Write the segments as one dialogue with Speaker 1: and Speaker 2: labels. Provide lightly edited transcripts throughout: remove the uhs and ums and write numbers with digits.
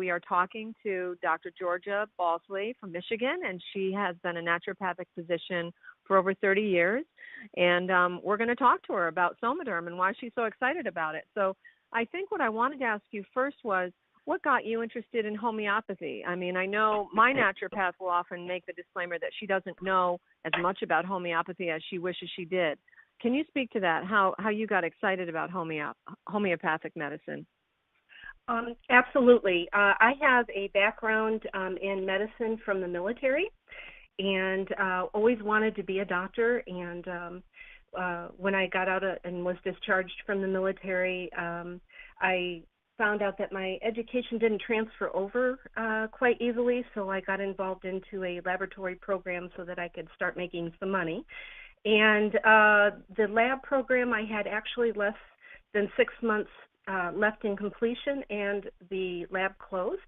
Speaker 1: we are talking to Dr. Georgia Balsley from Michigan, and she has been a naturopathic physician for over 30 years. And we're going to talk to her about SomaDerm and why she's so excited about it. So I think what I wanted to ask you first was, what got you interested in homeopathy? I mean, I know my naturopath will often make the disclaimer that she doesn't know as much about homeopathy as she wishes she did. Can you speak to that, how you got excited about homeopathic medicine?
Speaker 2: Absolutely. I have a background in medicine from the military, and always wanted to be a doctor. And when I got out and was discharged from the military, I found out that my education didn't transfer over quite easily, so I got involved into a laboratory program so that I could start making some money. And the lab program, I had actually less than 6 months left in completion, and the lab closed.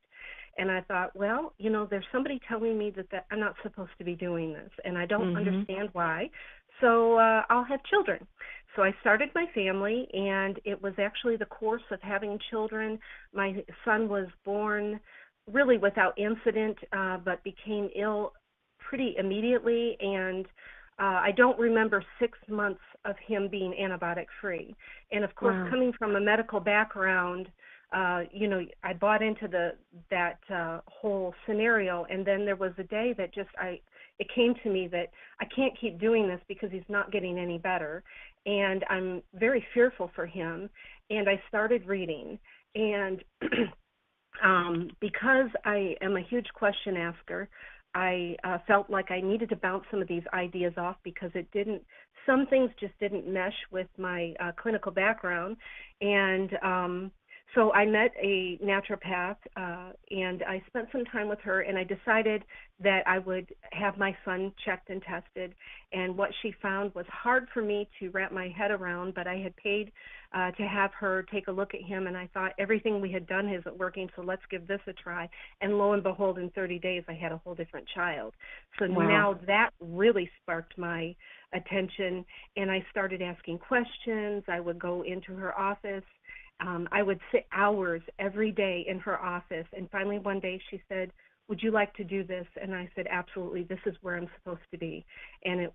Speaker 2: And I thought, well, you know, there's somebody telling me that I'm not supposed to be doing this, and I don't understand why. So I'll have children. So I started my family, and it was actually the course of having children. My son was born really without incident, but became ill pretty immediately, and I don't remember 6 months of him being antibiotic-free. And, of course, coming from a medical background, you know, I bought into that whole scenario, and then there was a day that it came to me that I can't keep doing this because he's not getting any better, and I'm very fearful for him, and I started reading. And because I am a huge question asker, I felt like I needed to bounce some of these ideas off because some things just didn't mesh with my clinical background. And so I met a naturopath, and I spent some time with her, and I decided that I would have my son checked and tested. And what she found was hard for me to wrap my head around, but I had paid to have her take a look at him, and I thought everything we had done isn't working, so let's give this a try. And lo and behold, in 30 days, I had a whole different child. So now that really sparked my attention, and I started asking questions. I would go into her office. I would sit hours every day in her office, and finally one day she said, "Would you like to do this?" And I said, "Absolutely, this is where I'm supposed to be." And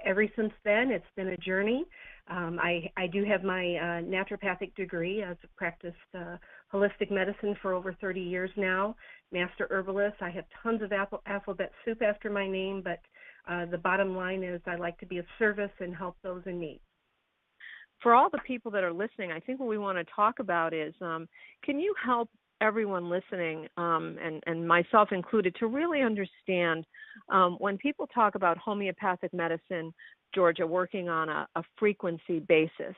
Speaker 2: ever since then, it's been a journey. I do have my naturopathic degree. I've practiced holistic medicine for over 30 years now, master herbalist. I have tons of alphabet soup after my name, but the bottom line is I like to be of service and help those in need.
Speaker 1: For all the people that are listening, I think what we want to talk about is, can you help everyone listening, and myself included, to really understand when people talk about homeopathic medicine, Georgia, working on a frequency basis,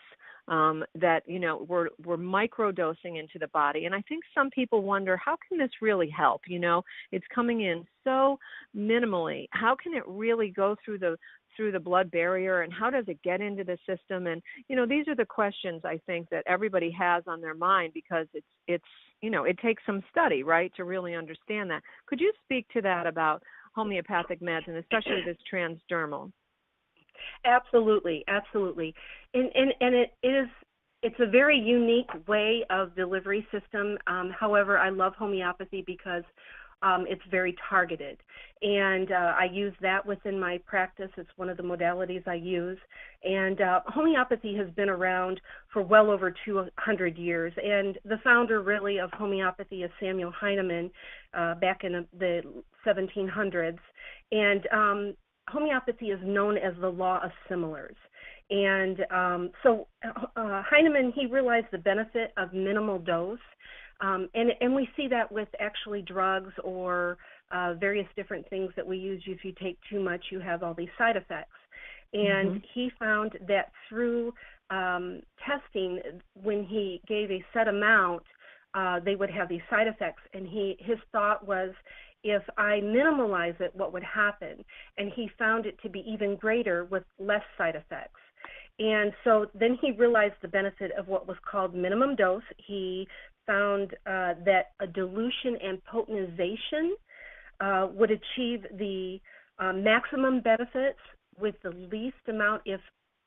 Speaker 1: that, you know, we're microdosing into the body. And I think some people wonder, how can this really help? You know, it's coming in so minimally. How can it really go through the blood barrier, and how does it get into the system? And, you know, these are the questions I think that everybody has on their mind, because it's you know, it takes some study, right, to really understand that. Could you speak to that about homeopathic meds, and especially this transdermal?
Speaker 2: Absolutely, absolutely. And it's a very unique way of delivery system. However, I love homeopathy because it's very targeted, and I use that within my practice. It's one of the modalities I use, and homeopathy has been around for well over 200 years, and the founder really of homeopathy is Samuel Hahnemann back in the 1700s, and homeopathy is known as the law of similars. And so Hahnemann, he realized the benefit of minimal dose. And we see that with actually drugs or various different things that we use. If you take too much, you have all these side effects. And he found that through testing, when he gave a set amount, they would have these side effects. And his thought was, if I minimalize it, what would happen? And he found it to be even greater with less side effects. And so then he realized the benefit of what was called minimum dose. He found that a dilution and potentization would achieve the maximum benefits with the least amount, if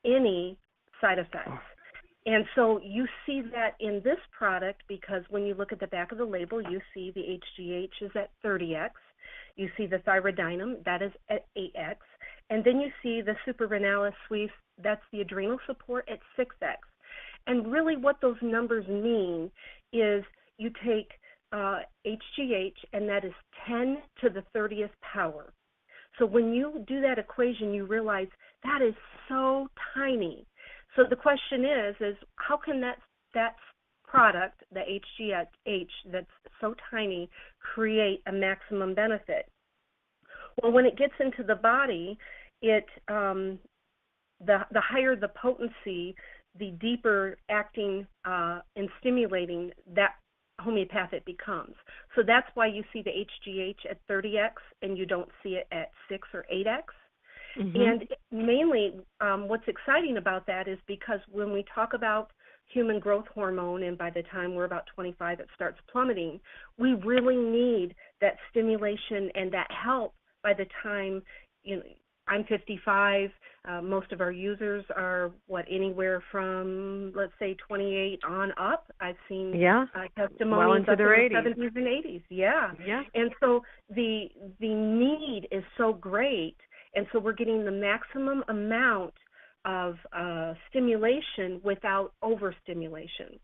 Speaker 2: any, side effects. And so you see that in this product because when you look at the back of the label, you see the HGH is at 30x. You see the thyroidinum, that is at 8x. And then you see the suprarenalis suisse, that's the adrenal support at 6x. And really what those numbers mean is you take HGH, and that is 10 to the 30th power. So when you do that equation, you realize that is so tiny. So the question is how can that product, the HGH that's so tiny, create a maximum benefit? Well, when it gets into the body, the higher the potency, the deeper acting and stimulating that homeopathic becomes. So that's why you see the HGH at 30x and you don't see it at 6 or 8x. Mm-hmm. And mainly what's exciting about that is because when we talk about human growth hormone, and by the time we're about 25 it starts plummeting, we really need that stimulation and that help by the time, I'm 55. Most of our users are, anywhere from, let's say, 28 on up. I've seen testimonies
Speaker 1: well into their 80s.
Speaker 2: 70s and 80s. Yeah. And so the need is so great, and so we're getting the maximum amount of stimulation without overstimulation.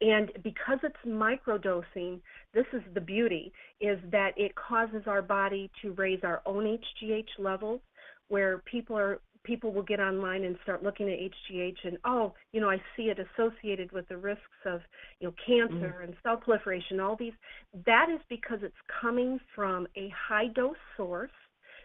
Speaker 2: And because it's microdosing, this is the beauty, is that it causes our body to raise our own HGH levels, where people will get online and start looking at HGH and, I see it associated with the risks of, cancer and cell proliferation, all these. That is because it's coming from a high-dose source.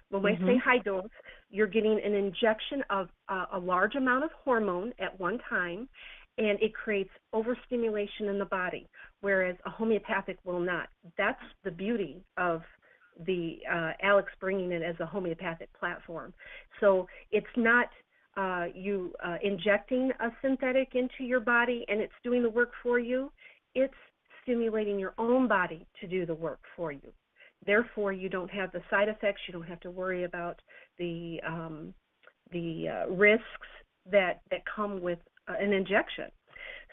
Speaker 2: When I say high dose, you're getting an injection of a large amount of hormone at one time, and it creates overstimulation in the body, whereas a homeopathic will not. That's the beauty of the Alex bringing it as a homeopathic platform. So it's not you injecting a synthetic into your body and it's doing the work for you. It's stimulating your own body to do the work for you. Therefore, you don't have the side effects. You don't have to worry about the risks that come with an injection.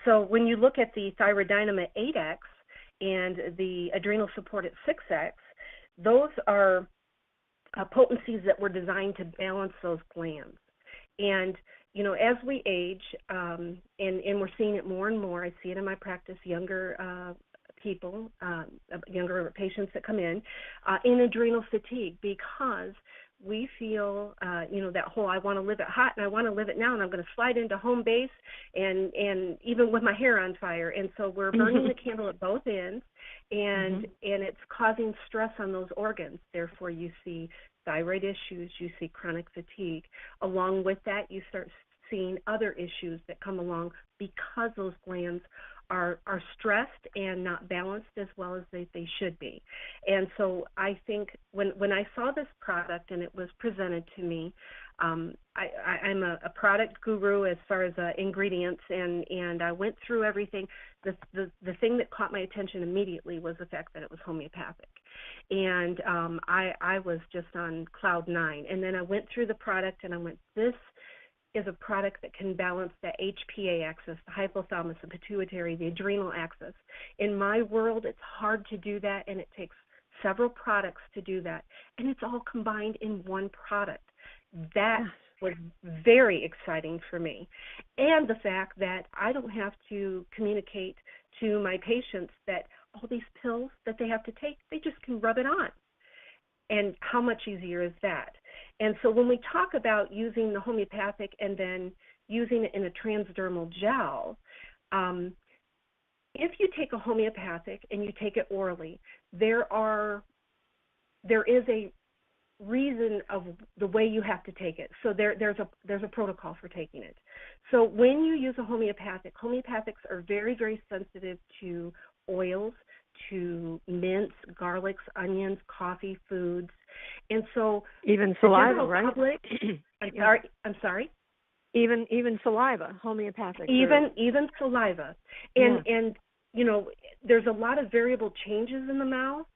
Speaker 2: So when you look at the thyroidinum at 8x and the adrenal support at 6x, those are potencies that were designed to balance those glands. And, as we age, and we're seeing it more and more, I see it in my practice, younger people, younger patients that come in adrenal fatigue, because we feel, that whole I want to live it hot and I want to live it now and I'm going to slide into home base and even with my hair on fire. And so we're burning the candle at both ends, and it's causing stress on those organs. Therefore, you see thyroid issues, you see chronic fatigue. Along with that, you start seeing other issues that come along because those glands are stressed and not balanced as well as they should be. And so I think when I saw this product and it was presented to me, I'm a product guru as far as ingredients, and I went through everything. The thing that caught my attention immediately was the fact that it was homeopathic. And I was just on cloud nine. And then I went through the product and I went, this is a product that can balance the HPA axis, the hypothalamus, the pituitary, the adrenal axis. In my world, it's hard to do that, and it takes several products to do that. And it's all combined in one product. That was very exciting for me. And the fact that I don't have to communicate to my patients that all these pills that they have to take, they just can rub it on. And how much easier is that? And so when we talk about using the homeopathic and then using it in a transdermal gel, if you take a homeopathic and you take it orally, there is a reason of the way you have to take it. So there's a protocol for taking it. So when you use a homeopathics are very, very sensitive to oils, to mints, garlics, onions, coffee, foods. And so
Speaker 1: even saliva, right?
Speaker 2: Public, I'm sorry.
Speaker 1: Even saliva, homeopathic.
Speaker 2: Even saliva. And there's a lot of variable changes in the mouth,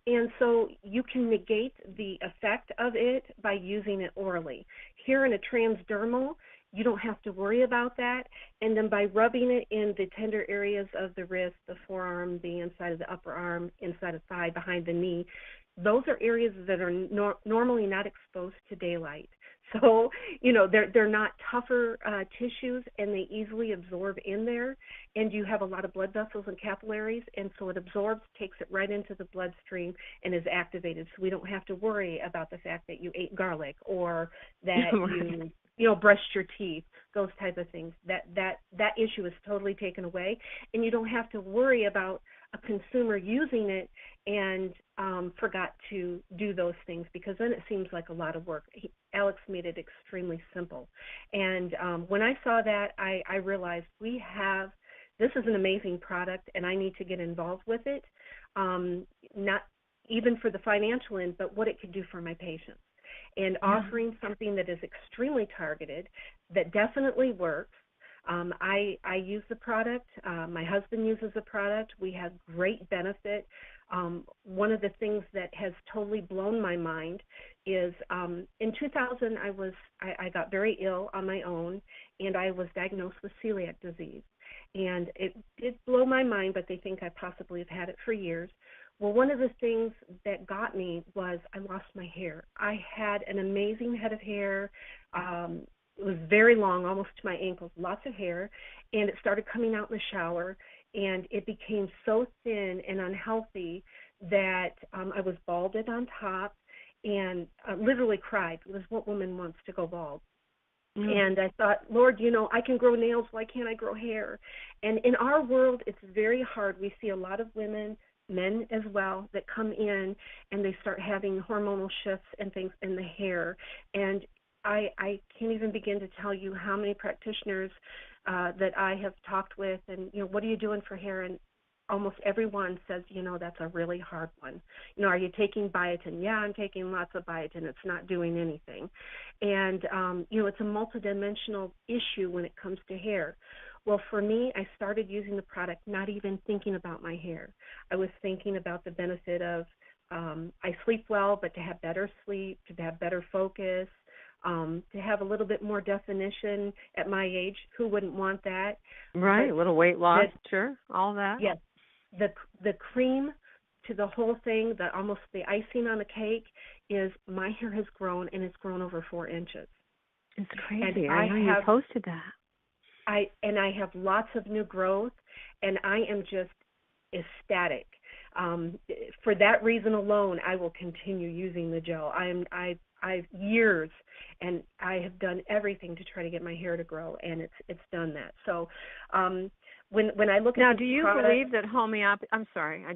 Speaker 2: and so you can negate the effect of it by using it orally. Here in a transdermal, you don't have to worry about that. And then by rubbing it in the tender areas of the wrist, the forearm, the inside of the upper arm, inside of thigh, behind the knee, those are areas that are normally not exposed to daylight. So, they're not tougher tissues, and they easily absorb in there. And you have a lot of blood vessels and capillaries, and so it absorbs, takes it right into the bloodstream, and is activated. So we don't have to worry about the fact that you ate garlic or that you brushed your teeth, those type of things. That issue is totally taken away, and you don't have to worry about a consumer using it and forgot to do those things, because then it seems like a lot of work. Alex made it extremely simple. And when I saw that, I realized this is an amazing product, and I need to get involved with it, not even for the financial end, but what it could do for my patients. And offering something that is extremely targeted, that definitely works. I use the product. My husband uses the product. We have great benefit. One of the things that has totally blown my mind is in 2000 I got very ill on my own, and I was diagnosed with celiac disease. And it did blow my mind, but they think I possibly have had it for years. Well, one of the things that got me was I lost my hair. I had an amazing head of hair. It was very long, almost to my ankles, lots of hair, and it started coming out in the shower, and it became so thin and unhealthy that I was balded on top, and literally cried, because what woman wants to go bald? And I thought, Lord, I can grow nails. Why can't I grow hair? And in our world, it's very hard. We see a lot of women, men as well, that come in and they start having hormonal shifts and things in the hair. And I can't even begin to tell you how many practitioners that I have talked with, and, what are you doing for hair? And almost everyone says, that's a really hard one. Are you taking biotin? Yeah, I'm taking lots of biotin. It's not doing anything. And, it's a multidimensional issue when it comes to hair. Well, for me, I started using the product not even thinking about my hair. I was thinking about the benefit of I sleep well, but to have better sleep, to have better focus, to have a little bit more definition at my age. Who wouldn't want that?
Speaker 1: Right, a little weight loss, sure, all that.
Speaker 2: Yes. The cream to the whole thing, almost the icing on the cake, is my hair has grown, and it's grown over 4 inches.
Speaker 1: It's crazy. I know you posted that.
Speaker 2: I have lots of new growth, and I am just ecstatic. For that reason alone, I will continue using the gel. I've years, and I have done everything to try to get my hair to grow, and it's done that. So when I look at
Speaker 1: now, do you believe that homeopathy? I'm sorry, I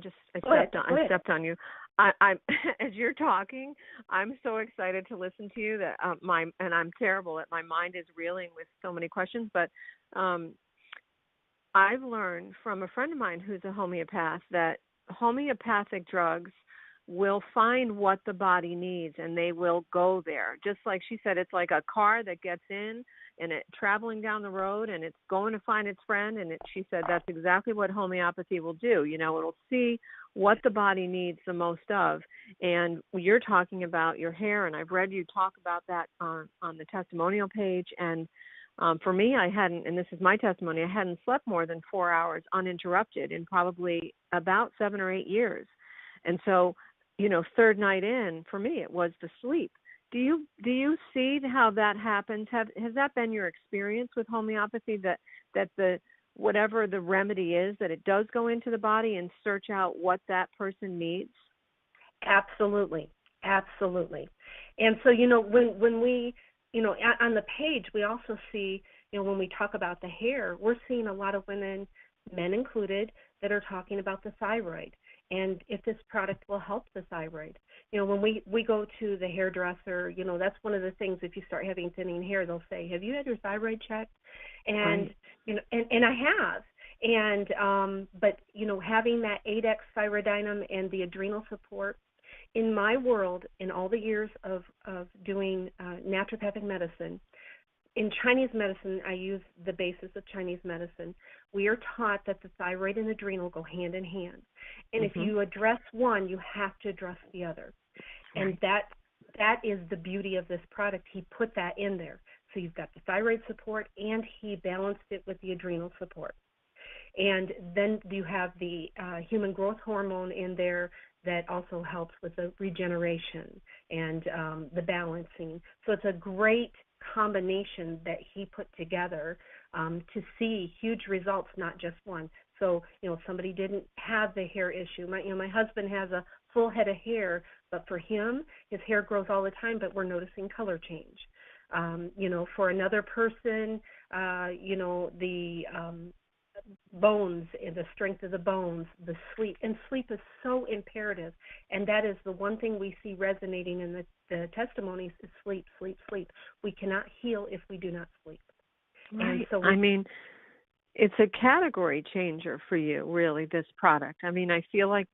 Speaker 1: stepped on you. I as you're talking, I'm so excited to listen to you that and I'm terrible at my mind is reeling with so many questions, but I've learned from a friend of mine who's a homeopath that homeopathic drugs will find what the body needs, and they will go there. Just like she said, it's like a car that gets in and it's traveling down the road, and it's going to find its friend, and she said that's exactly what homeopathy will do. It'll see what the body needs the most of. And you're talking about your hair, and I've read you talk about that on the testimonial page, and for me, I hadn't, and this is my testimony, I hadn't slept more than 4 hours uninterrupted in probably about 7 or 8 years. And so, third night in, for me, it was the sleep. Do you see how that happens? Has that been your experience with homeopathy, that the whatever the remedy is, that it does go into the body and search out what that person needs?
Speaker 2: Absolutely. Absolutely. And so, when we, on the page, we also see, when we talk about the hair, we're seeing a lot of women, men included, that are talking about the thyroid, and if this product will help the thyroid. When we go to the hairdresser, that's one of the things. If you start having thinning hair, they'll say, have you had your thyroid checked? And,
Speaker 1: right.
Speaker 2: and I have. And, but, having that 8X thyroidinum and the adrenal support, in my world, in all the years of doing naturopathic medicine, in Chinese medicine, I use the basis of Chinese medicine. We are taught that the thyroid and adrenal go hand in hand. And if you address one, you have to address the other. Right. And that is the beauty of this product. He put that in there. So you've got the thyroid support, and he balanced it with the adrenal support. And then you have the human growth hormone in there that also helps with the regeneration and the balancing. So it's a great combination that he put together to see huge results, not just one. So, somebody didn't have the hair issue. My husband has a full head of hair, but for him, his hair grows all the time, but we're noticing color change. For another person, the bones, the strength of the bones, the sleep. And sleep is so imperative. And that is the one thing we see resonating in the testimonies is sleep, sleep, sleep. We cannot heal if we do not sleep.
Speaker 1: Right. And so it's a category changer for you, really, this product. I feel like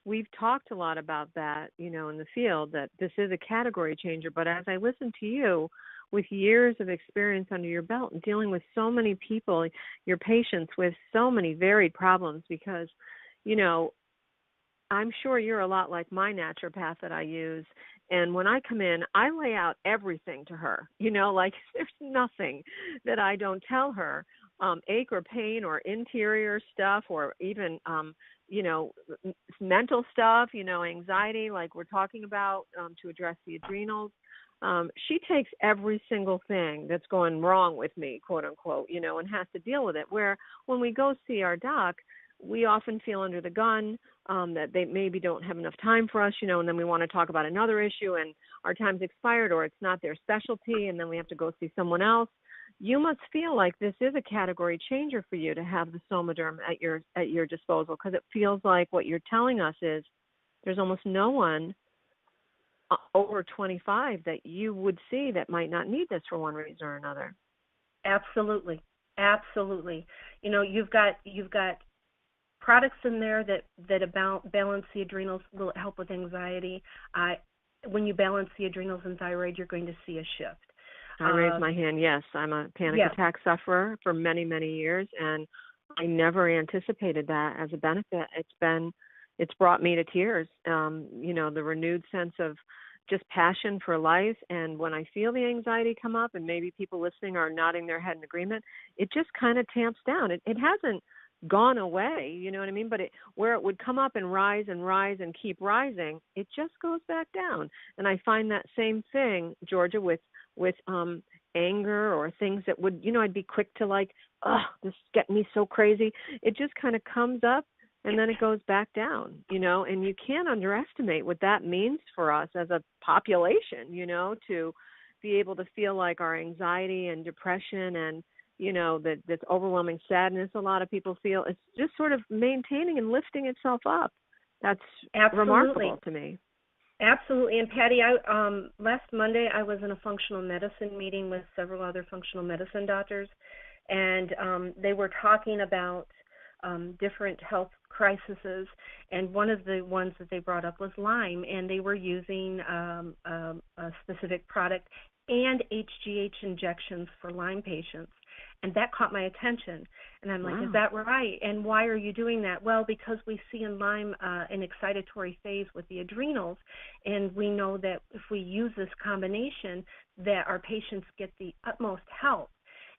Speaker 1: we've talked a lot about that, in the field, that this is a category changer. But as I listen to you, with years of experience under your belt and dealing with so many people, your patients with so many varied problems, because, I'm sure you're a lot like my naturopath that I use. And when I come in, I lay out everything to her, there's nothing that I don't tell her, ache or pain or interior stuff or even, mental stuff, anxiety, like we're talking about, to address the adrenals. She takes every single thing that's going wrong with me, quote unquote, and has to deal with it. Where when we go see our doc, we often feel under the gun, that they maybe don't have enough time for us, and then we want to talk about another issue and our time's expired or it's not their specialty and then we have to go see someone else. You must feel like this is a category changer for you to have the SomaDerm at your disposal, because it feels like what you're telling us is there's almost no one over 25 that you would see that might not need this for one reason or another.
Speaker 2: Absolutely. You've got products in there that balance the adrenals, will help with anxiety. When you balance the adrenals and thyroid, you're going to see a shift.
Speaker 1: I raise my hand. Yes, I'm a panic attack sufferer for many, many years, and I never anticipated that as a benefit. It's brought me to tears. The renewed sense of just passion for life. And when I feel the anxiety come up, and maybe people listening are nodding their head in agreement, it just kind of tamps down. It hasn't gone away, you know what I mean? But where it would come up and rise and keep rising, it just goes back down. And I find that same thing, Georgia, with anger or things that would, I'd be quick to this is getting me so crazy. It just kind of comes up and then it goes back down, and you can't underestimate what that means for us as a population, to be able to feel like our anxiety and depression and, this overwhelming sadness a lot of people feel, it's just sort of maintaining and lifting itself up. That's remarkable to me.
Speaker 2: Absolutely. And Patty, last Monday I was in a functional medicine meeting with several other functional medicine doctors, and they were talking about different health crises, and one of the ones that they brought up was Lyme, and they were using a specific product and HGH injections for Lyme patients. And that caught my attention. And I'm like, wow. Is that right? And why are you doing that? Well, because we see in Lyme an excitatory phase with the adrenals, and we know that if we use this combination, that our patients get the utmost help.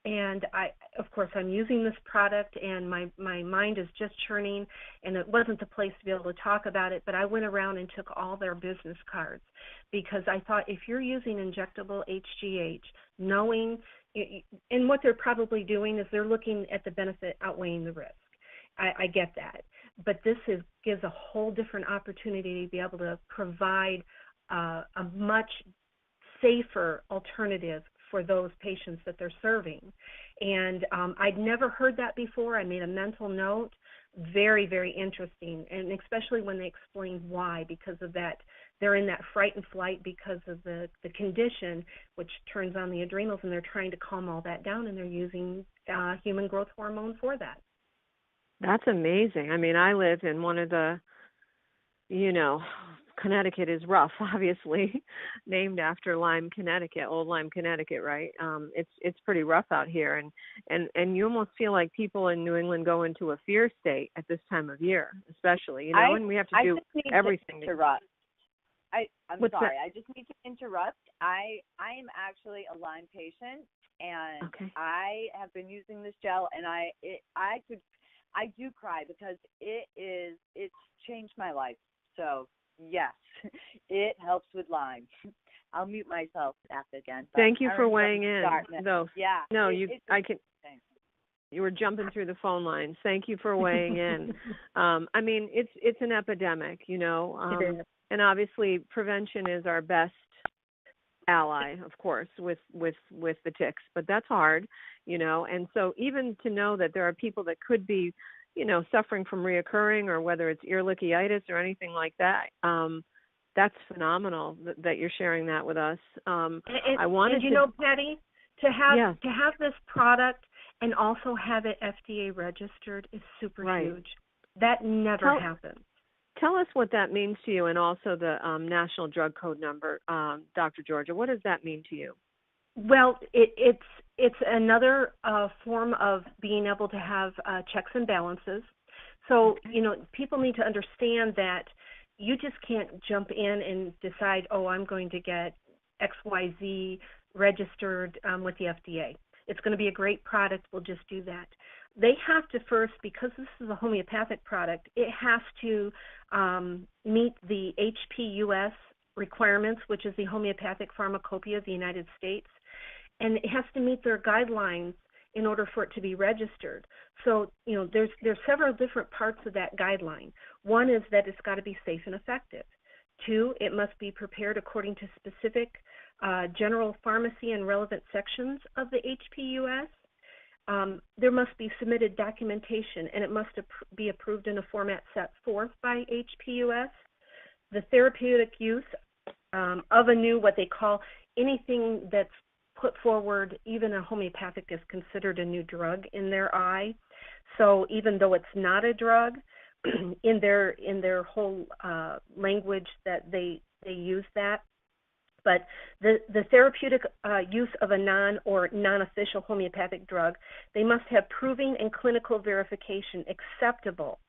Speaker 2: And I'm using this product, and my mind is just churning, and it wasn't the place to be able to talk about it, but I went around and took all their business cards, because I thought if you're using injectable HGH, knowing, and what they're probably doing is they're looking at the benefit outweighing the risk. I get that. But this gives a whole different opportunity to be able to provide a much safer alternative for those patients that they're serving. And I'd never heard that before. I made a mental note. Very, very interesting, and especially when they explain why, because of that. They're in that fright and flight because of the condition, which turns on the adrenals, and they're trying to calm all that down, and they're using human growth hormone for that.
Speaker 1: That's amazing. I live in one of the, Connecticut is rough, obviously, named after Lyme, Connecticut, old Lyme, Connecticut, right? It's pretty rough out here, and you almost feel like people in New England go into a fear state at this time of year, especially, and we have to do everything.
Speaker 3: I'm
Speaker 1: What's
Speaker 3: sorry.
Speaker 1: that?
Speaker 3: I just need to interrupt. I am actually a Lyme patient, and
Speaker 1: Okay.
Speaker 3: I have been using this gel, and I do cry because it's changed my life. So yes, it helps with Lyme. I'll mute myself after again.
Speaker 1: Thank you for weighing in. No,
Speaker 3: yeah.
Speaker 1: no, you were jumping through the phone lines. Thank you for weighing in. I mean, it's an epidemic, you know, and obviously prevention is our best ally, of course, with the ticks, but that's hard, you know. And so even to know that there are people that could be, you know, suffering from reoccurring, or whether it's ehrlichitis or anything like that, that's phenomenal that you're sharing that with us. I wanted
Speaker 2: and you know, Patty, to have this product and also have it FDA registered is super huge. That never happens.
Speaker 1: Tell us what that means to you, and also the national drug code number, Dr. Georgia. What does that mean to you?
Speaker 2: Well, it's another form of being able to have checks and balances. So, you know, people need to understand that you just can't jump in and decide, oh, I'm going to get XYZ registered with the FDA. It's going to be a great product. We'll just do that. They have to first, because this is a homeopathic product, it has to meet the HPUS requirements, which is the Homeopathic Pharmacopoeia of the United States, and it has to meet their guidelines in order for it to be registered. So, you know, there's several different parts of that guideline. One is that it's got to be safe and effective. 2, it must be prepared according to specific general pharmacy and relevant sections of the HPUS. There must be submitted documentation, and it must be approved in a format set forth by HPUS. The therapeutic use of a new, what they call, anything that's put forward, even a homeopathic is considered a new drug in their eye. So even though it's not a drug, in their whole language that they use that. But the therapeutic use of a non-official homeopathic drug, they must have proving and clinical verification acceptable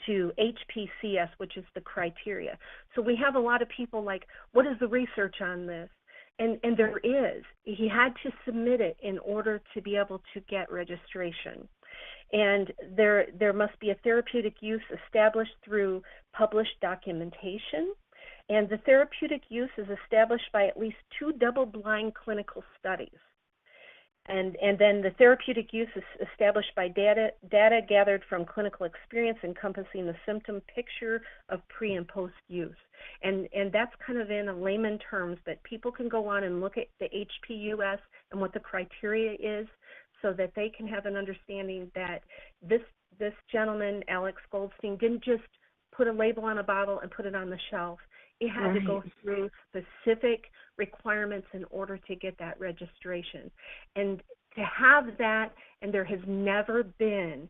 Speaker 2: to HPCS, which is the criteria. So we have a lot of people like, what is the research on this? And there is. He had to submit it in order to be able to get registration. And there must be a therapeutic use established through published documentation. And the therapeutic use is established by at least 2 double-blind clinical studies. And then the therapeutic use is established by data gathered from clinical experience encompassing the symptom picture of pre- and post-use. And that's kind of in a layman terms that people can go on and look at the HPUS and what the criteria is, so that they can have an understanding that this gentleman, Alex Goldstein, didn't just put a label on a bottle and put it on the shelf. It had to go through specific requirements in order to get that registration. And to have that, and there has never been,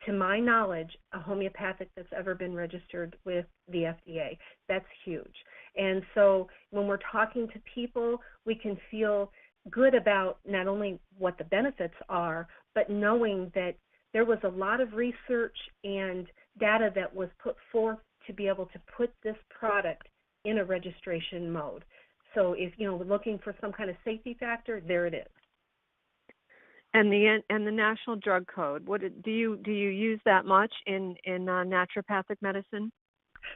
Speaker 2: to my knowledge, a homeopathic that's ever been registered with the FDA. That's huge. And so when we're talking to people, we can feel good about not only what the benefits are, but knowing that there was a lot of research and data that was put forth to be able to put this product in a registration mode. So if, you know, we're looking for some kind of safety factor, there it is.
Speaker 1: And the national drug code, do you use that much in naturopathic medicine?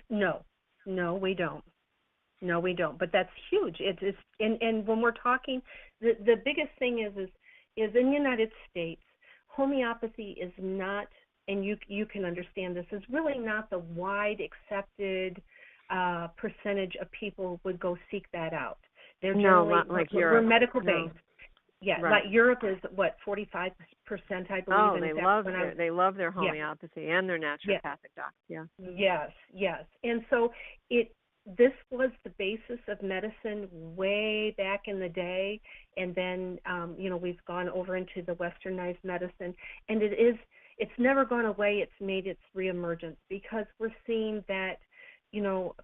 Speaker 2: No, we don't. No, we don't. But that's huge. It's and when we're talking, the biggest thing is in the United States, homeopathy is not, and you can understand this, is really not the wide accepted percentage of people would go seek that out. They're generally,
Speaker 1: not like Europe.
Speaker 2: We're medical based. No. Yeah,
Speaker 1: right.
Speaker 2: Like Europe is what, 45%, I believe.
Speaker 1: Oh, they love their homeopathy and their naturopathic docs. Yeah.
Speaker 2: Yes. And so this was the basis of medicine way back in the day, and then we've gone over into the westernized medicine, and it's never gone away. It's made its reemergence because we're seeing that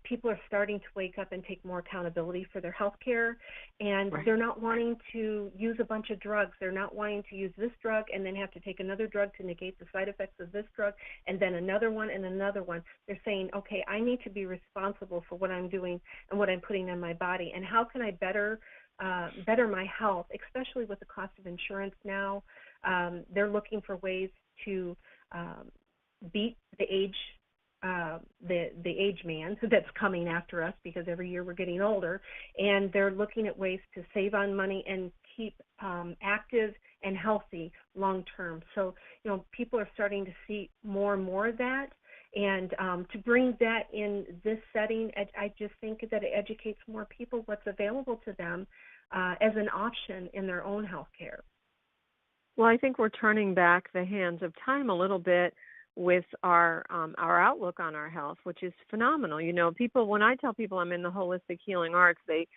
Speaker 2: people are starting to wake up and take more accountability for their health care, and
Speaker 1: Right.
Speaker 2: they're not wanting to use a bunch of drugs. They're not wanting to use this drug and then have to take another drug to negate the side effects of this drug, and then another one and another one. They're saying, okay, I need to be responsible for what I'm doing and what I'm putting in my body, and how can I better my health, especially with the cost of insurance now. They're looking for ways to beat the age man that's coming after us, because every year we're getting older, and they're looking at ways to save on money and keep active and healthy long term. So people are starting to see more and more of that, and to bring that in this setting, I just think that it educates more people what's available to them as an option in their own health care.
Speaker 1: Well, I think we're turning back the hands of time a little bit with our outlook on our health, which is phenomenal. People, when I tell people I'm in the holistic healing arts, they,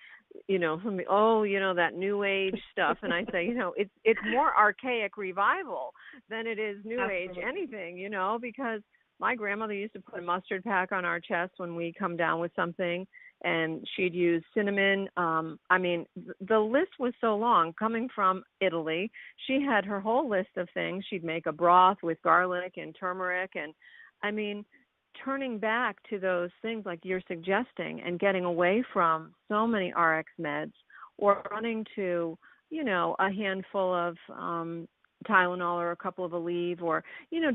Speaker 1: somebody, that new age stuff, and I say, it's more archaic revival than it is new age anything, because my grandmother used to put a mustard pack on our chest when we come down with something, and she'd use cinnamon. The list was so long. Coming from Italy, she had her whole list of things. She'd make a broth with garlic and turmeric, and turning back to those things like you're suggesting, and getting away from so many RX meds, or running to, a handful of Tylenol or a couple of Aleve, or,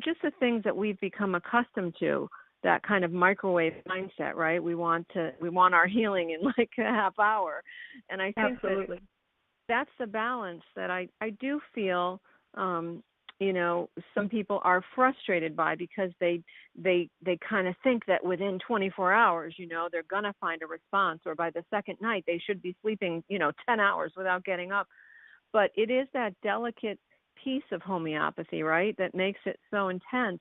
Speaker 1: just the things that we've become accustomed to, that kind of microwave mindset, right? We want our healing in like a half hour. And I think that's the balance that I do feel, some people are frustrated by, because they kind of think that within 24 hours, they're going to find a response, or by the second night they should be sleeping, 10 hours without getting up. But it is that delicate piece of homeopathy, right, that makes it so intense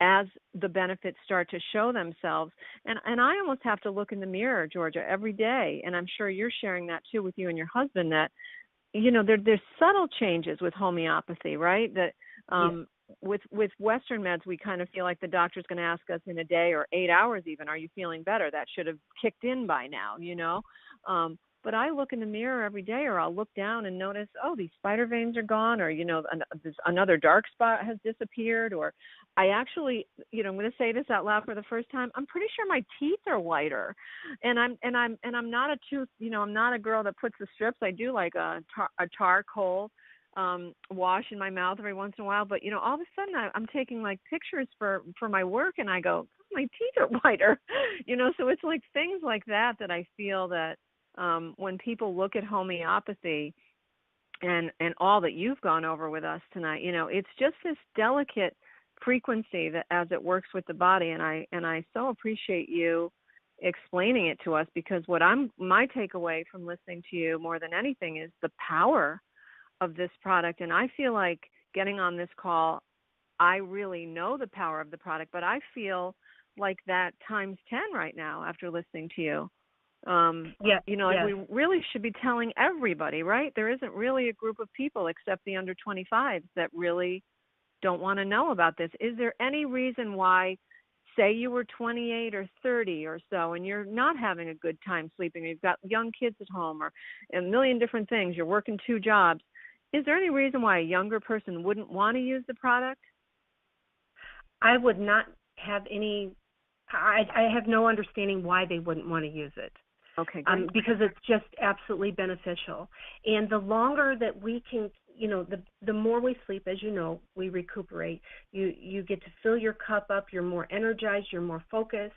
Speaker 1: as the benefits start to show themselves. And I almost have to look in the mirror, Georgia, every day, and I'm sure you're sharing that too with you and your husband, that, there's subtle changes with homeopathy, right, that with Western meds, we kind of feel like the doctor's going to ask us in a day or 8 hours even, are you feeling better? That should have kicked in by now, But I look in the mirror every day, or I'll look down and notice, oh, these spider veins are gone, or, another dark spot has disappeared, or I actually, I'm going to say this out loud for the first time, I'm pretty sure my teeth are whiter, and I'm not a tooth, I'm not a girl that puts the strips. I do like a charcoal wash in my mouth every once in a while, but all of a sudden I'm taking like pictures for my work, and I go, oh, my teeth are whiter, so it's like things like that I feel that when people look at homeopathy and all that you've gone over with us tonight, it's just this delicate frequency that as it works with the body, and I so appreciate you explaining it to us, because my takeaway from listening to you more than anything is the power of this product. And I feel like getting on this call, I really know the power of the product, but I feel like that times 10 right now after listening to you. Like we really should be telling everybody, right? There isn't really a group of people except the under 25s that really don't want to know about this. Is there any reason why, say you were 28 or 30 or so, and you're not having a good time sleeping, you've got young kids at home, or a million different things, you're working 2 jobs, is there any reason why a younger person wouldn't want to use the product?
Speaker 2: I would not have any, I have no understanding why they wouldn't want to use it.
Speaker 1: Okay, great.
Speaker 2: Because it's just absolutely beneficial. And the longer that we can, the more we sleep, as you know, we recuperate. You get to fill your cup up. You're more energized. You're more focused.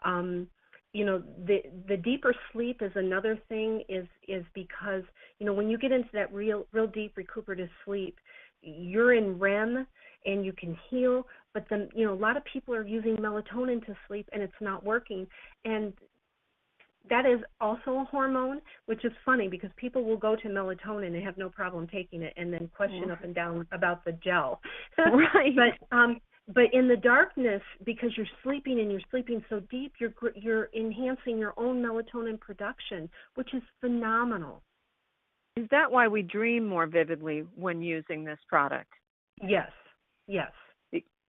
Speaker 2: The deeper sleep is another thing, is because, when you get into that real deep recuperative sleep, you're in REM and you can heal. But then, a lot of people are using melatonin to sleep, and it's not working. And that is also a hormone, which is funny, because people will go to melatonin and have no problem taking it, and then question up and down about the gel.
Speaker 1: Right.
Speaker 2: But in the darkness, because you're sleeping and you're sleeping so deep, you're enhancing your own melatonin production, which is phenomenal.
Speaker 1: Is that why we dream more vividly when using this product?
Speaker 2: Yes.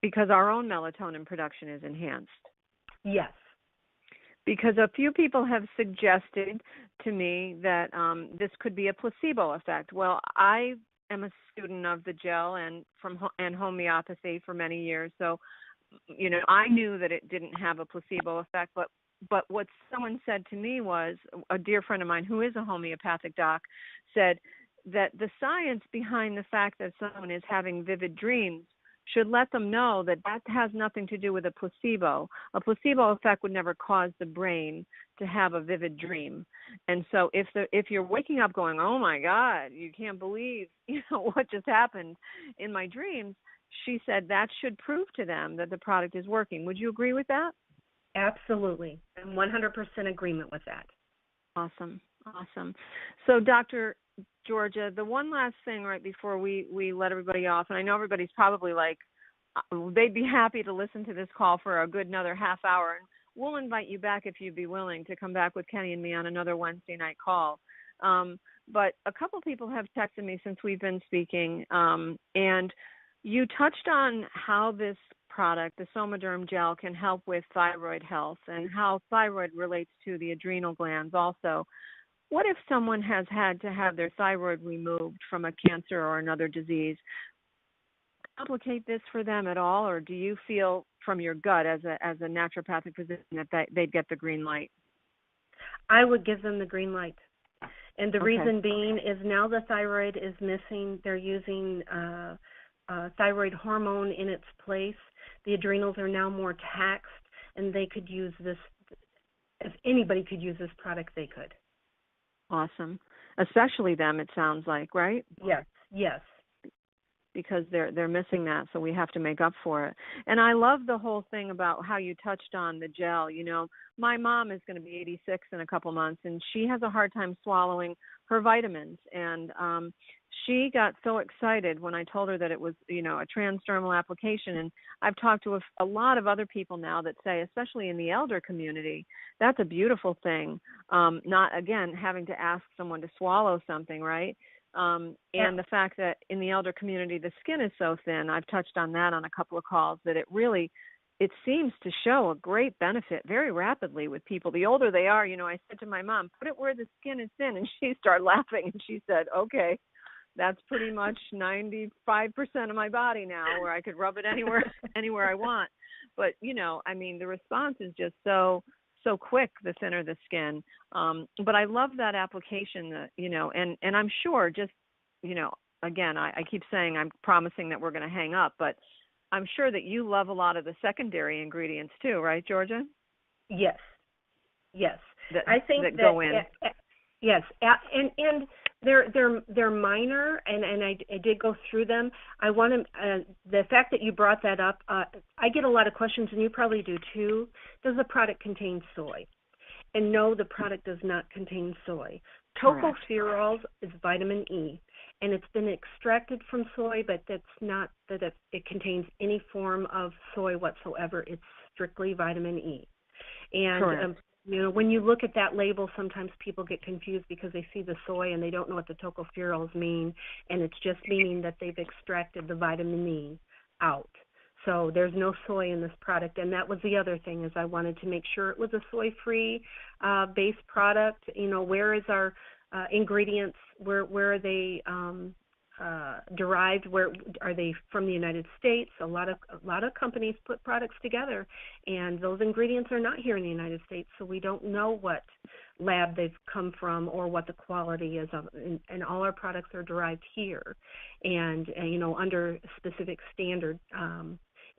Speaker 1: Because our own melatonin production is enhanced.
Speaker 2: Yes.
Speaker 1: because a few people have suggested to me that this could be a placebo effect. Well, I am a student of the gel and homeopathy for many years, so I knew that it didn't have a placebo effect. But what someone said to me was, a dear friend of mine who is a homeopathic doc said that the science behind the fact that someone is having vivid dreams should let them know that has nothing to do with a placebo. A placebo effect would never cause the brain to have a vivid dream. And so if you're waking up going, oh my God, you can't believe what just happened in my dreams, she said that should prove to them that the product is working. Would you agree with that?
Speaker 2: Absolutely. I'm 100% agreement with that.
Speaker 1: Awesome. So Dr. Georgia, the one last thing right before we let everybody off, and I know everybody's probably like, they'd be happy to listen to this call for a good another half hour. And we'll invite you back if you'd be willing to come back with Kenny and me on another Wednesday night call. But a couple people have texted me since we've been speaking, and you touched on how this product, the SomaDerm gel, can help with thyroid health and how thyroid relates to the adrenal glands also. What if someone has had to have their thyroid removed from a cancer or another disease? Complicate this for them at all, or do you feel from your gut as a naturopathic physician that they'd get the green light?
Speaker 2: I would give them the green light. And the
Speaker 1: Okay.
Speaker 2: reason being is now the thyroid is missing. They're using thyroid hormone in its place. The adrenals are now more taxed, and they could use this. If anybody could use this product, they could.
Speaker 1: Awesome. Especially them, it sounds like, right?
Speaker 2: Yes.
Speaker 1: Because they're missing that, so we have to make up for it. And I love the whole thing about how you touched on the gel. My mom is going to be 86 in a couple months, and she has a hard time swallowing her vitamins. And she got so excited when I told her that it was, a transdermal application. And I've talked to a lot of other people now that say, especially in the elder community, that's a beautiful thing. Not, again, having to ask someone to swallow something, right? And the fact that in the elder community, the skin is so thin, I've touched on that on a couple of calls, that it seems to show a great benefit very rapidly with people. The older they are, I said to my mom, put it where the skin is thin, and she started laughing, and she said, okay, that's pretty much 95% of my body now, where I could rub it anywhere I want. But, the response is just so quick, the thinner the skin. But I love that application, and I'm sure just, again, I keep saying I'm promising that we're going to hang up, but I'm sure that you love a lot of the secondary ingredients too, right, Georgia?
Speaker 2: Yes.
Speaker 1: I think that go in.
Speaker 2: Yes, and they're minor, and I did go through them. I want to the fact that you brought that up. I get a lot of questions, and you probably do too. Does the product contain soy? And no, the product does not contain soy. Tocopherols is vitamin E, and it's been extracted from soy, but that's not that it contains any form of soy whatsoever. It's strictly vitamin E. And when you look at that label, sometimes people get confused because they see the soy and they don't know what the tocopherols mean, and it's just meaning that they've extracted the vitamin E out. So there's no soy in this product, and that was the other thing, is I wanted to make sure it was a soy-free base product. Where is our ingredients? Where are they derived? Where are they from? The United States? A lot of companies put products together, and those ingredients are not here in the United States, so we don't know what lab they've come from or what the quality is of. And all our products are derived here, and under specific standard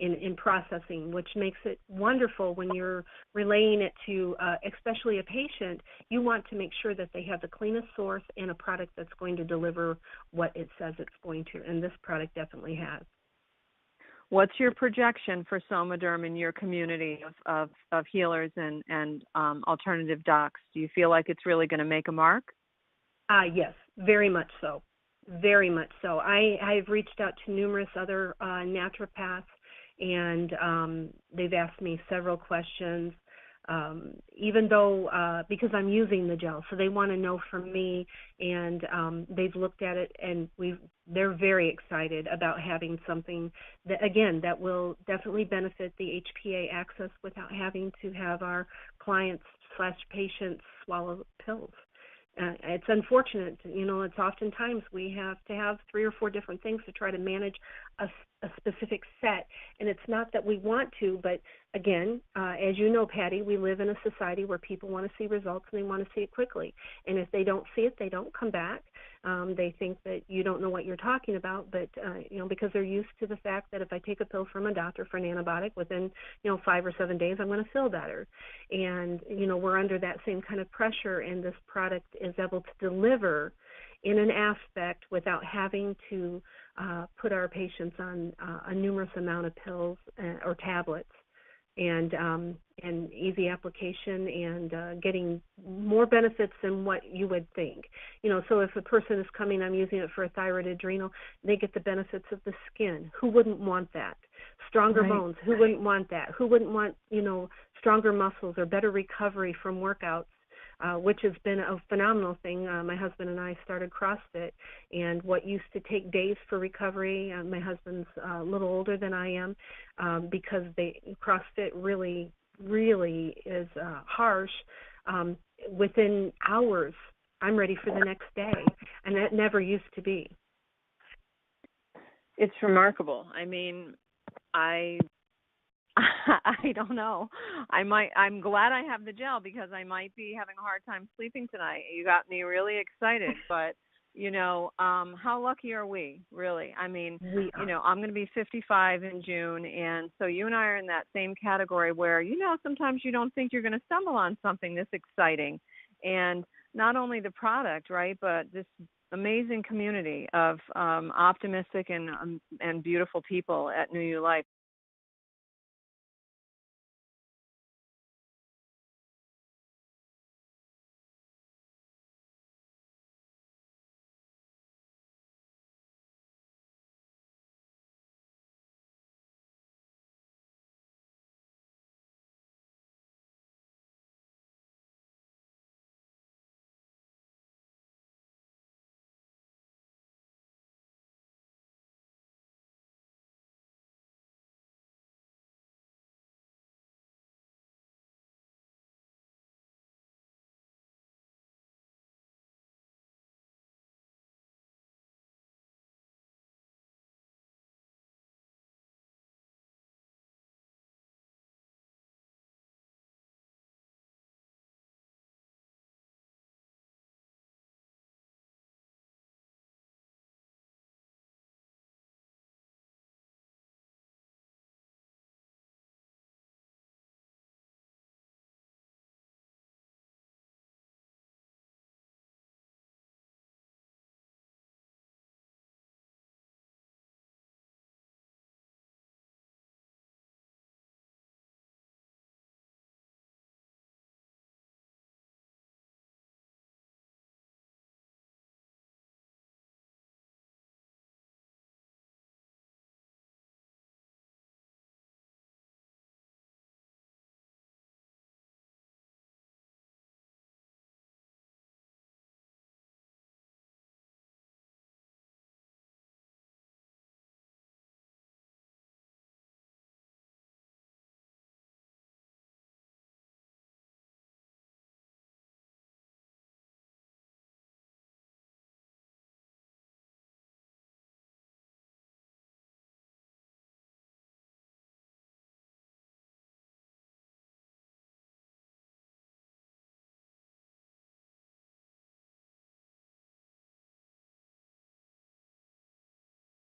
Speaker 2: in processing, which makes it wonderful when you're relaying it to, especially a patient. You want to make sure that they have the cleanest source and a product that's going to deliver what it says it's going to, and this product definitely has.
Speaker 1: What's your projection for SomaDerm in your community of healers and alternative docs? Do you feel like it's really going to make a mark?
Speaker 2: Yes, very much so. Very much so. I've reached out to numerous other naturopaths, and they've asked me several questions, even though because I'm using the gel, so they want to know from me, and they've looked at it, and they're very excited about having something that will definitely benefit the HPA access without having to have our clients / patients swallow pills. It's unfortunate, it's oftentimes we have to have 3 or 4 different things to try to manage a specific set. And it's not that we want to, but again, as you know, Patty, we live in a society where people want to see results and they want to see it quickly. And if they don't see it, they don't come back. They think that you don't know what you're talking about, but, because they're used to the fact that if I take a pill from a doctor for an antibiotic, within, 5 or 7 days, I'm going to feel better. And, we're under that same kind of pressure, and this product is able to deliver in an aspect without having to put our patients on a numerous amount of pills or tablets, and easy application, and getting more benefits than what you would think. So if a person is coming, I'm using it for a thyroid adrenal, they get the benefits of the skin. Who wouldn't want that? Stronger bones. Who wouldn't want that? Who wouldn't want, stronger muscles or better recovery from workouts? Which has been a phenomenal thing. My husband and I started CrossFit, and what used to take days for recovery, my husband's a little older than I am, because CrossFit really, really is harsh. Within hours, I'm ready for the next day, and that never used to be.
Speaker 1: It's remarkable. I mean, I don't know. I'm glad I have the gel, because I might be having a hard time sleeping tonight. You got me really excited, but how lucky are we, really? I mean, I'm going to be 55 in June, and so you and I are in that same category where, sometimes you don't think you're going to stumble on something this exciting. And not only the product, right, but this amazing community of optimistic and beautiful people at New You Life.